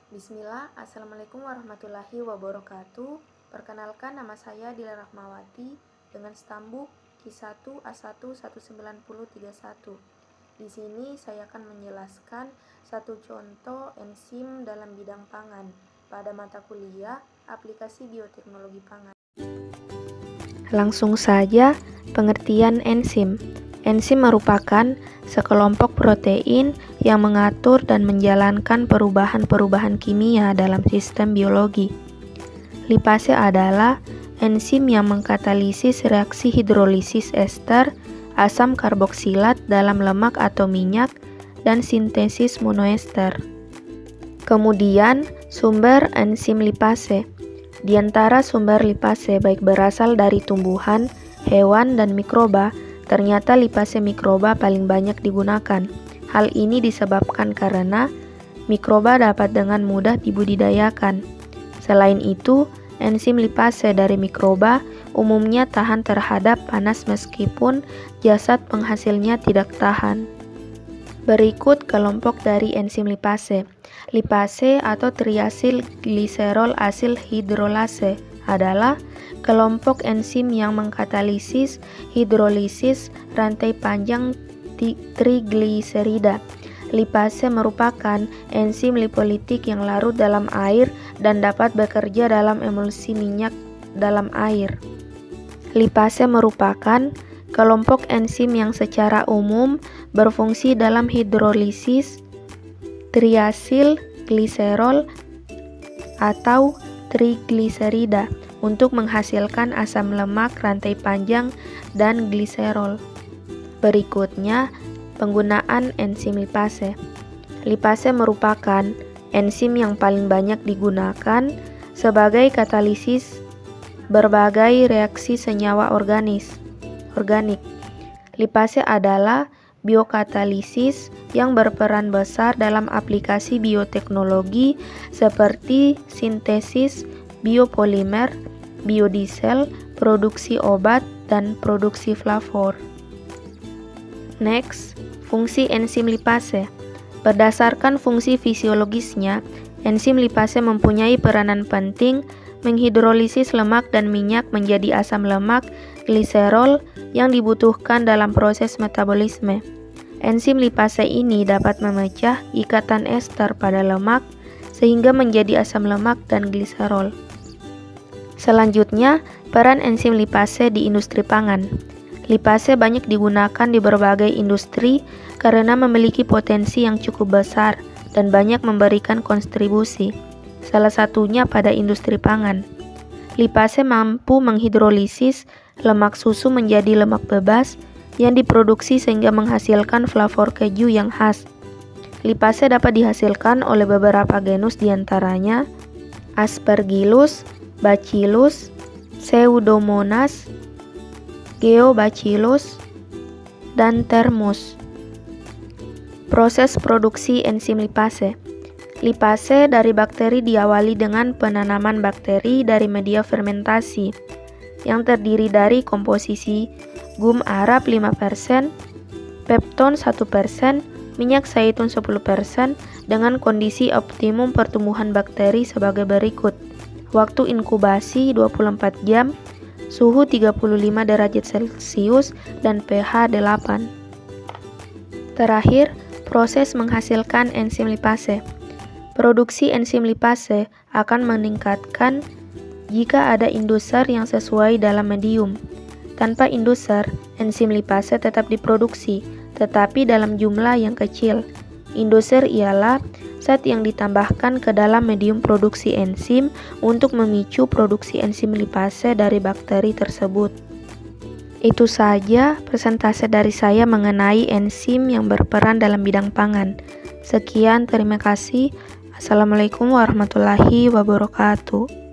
Bismillah, Assalamualaikum warahmatullahi wabarakatuh. Perkenalkan, nama saya Dila Rahmawati dengan stambuk Q1A11931. Di sini saya akan menjelaskan satu contoh enzim dalam bidang pangan pada mata kuliah aplikasi bioteknologi pangan. Langsung saja, pengertian enzim. Enzim merupakan sekelompok protein yang mengatur dan menjalankan perubahan-perubahan kimia dalam sistem biologi. Lipase adalah enzim yang mengkatalisis reaksi hidrolisis ester, asam karboksilat dalam lemak atau minyak, dan sintesis monoester. Kemudian, sumber enzim lipase. Di antara sumber lipase baik berasal dari tumbuhan, hewan, dan mikroba, ternyata lipase mikroba paling banyak digunakan. Hal ini disebabkan karena mikroba dapat dengan mudah dibudidayakan. Selain itu, enzim lipase dari mikroba umumnya tahan terhadap panas meskipun jasad penghasilnya tidak tahan. Berikut kelompok dari enzim lipase. Lipase atau triasil gliserol asil hidrolase adalah kelompok enzim yang mengkatalisis hidrolisis rantai panjang trigliserida. Lipase merupakan enzim lipolitik yang larut dalam air dan dapat bekerja dalam emulsi minyak dalam air. Lipase merupakan kelompok enzim yang secara umum berfungsi dalam hidrolisis triasil gliserol atau trigliserida untuk menghasilkan asam lemak rantai panjang dan gliserol. Berikutnya, penggunaan enzim lipase. Lipase merupakan enzim yang paling banyak digunakan sebagai katalisis berbagai reaksi senyawa organik. Lipase adalah biokatalisis yang berperan besar dalam aplikasi bioteknologi seperti sintesis biopolimer, biodiesel, produksi obat, dan produksi flavor. Next, fungsi enzim lipase. Berdasarkan fungsi fisiologisnya, enzim lipase mempunyai peranan penting menghidrolisis lemak dan minyak menjadi asam lemak gliserol yang dibutuhkan dalam proses metabolisme. Enzim lipase ini dapat memecah ikatan ester pada lemak sehingga menjadi asam lemak dan gliserol. Selanjutnya, peran enzim lipase di industri pangan. Lipase banyak digunakan di berbagai industri karena memiliki potensi yang cukup besar dan banyak memberikan kontribusi. Salah satunya pada industri pangan. Lipase mampu menghidrolisis lemak susu menjadi lemak bebas yang diproduksi sehingga menghasilkan flavor keju yang khas. Lipase dapat dihasilkan oleh beberapa genus diantaranya Aspergillus, Bacillus, Pseudomonas, Geobacillus, dan Thermus. Proses produksi enzim lipase. Lipase dari bakteri diawali dengan penanaman bakteri dari media fermentasi yang terdiri dari komposisi gum arab 5%, pepton 1%, minyak zaitun 10% dengan kondisi optimum pertumbuhan bakteri sebagai berikut. Waktu inkubasi 24 jam, suhu 35 derajat Celcius dan pH 8. Terakhir, proses menghasilkan enzim lipase. Produksi enzim lipase akan meningkatkan jika ada induser yang sesuai dalam medium. Tanpa induser, enzim lipase tetap diproduksi, tetapi dalam jumlah yang kecil. Induser ialah zat yang ditambahkan ke dalam medium produksi enzim untuk memicu produksi enzim lipase dari bakteri tersebut. Itu saja presentase dari saya mengenai enzim yang berperan dalam bidang pangan. Sekian, terima kasih. Assalamualaikum warahmatullahi wabarakatuh.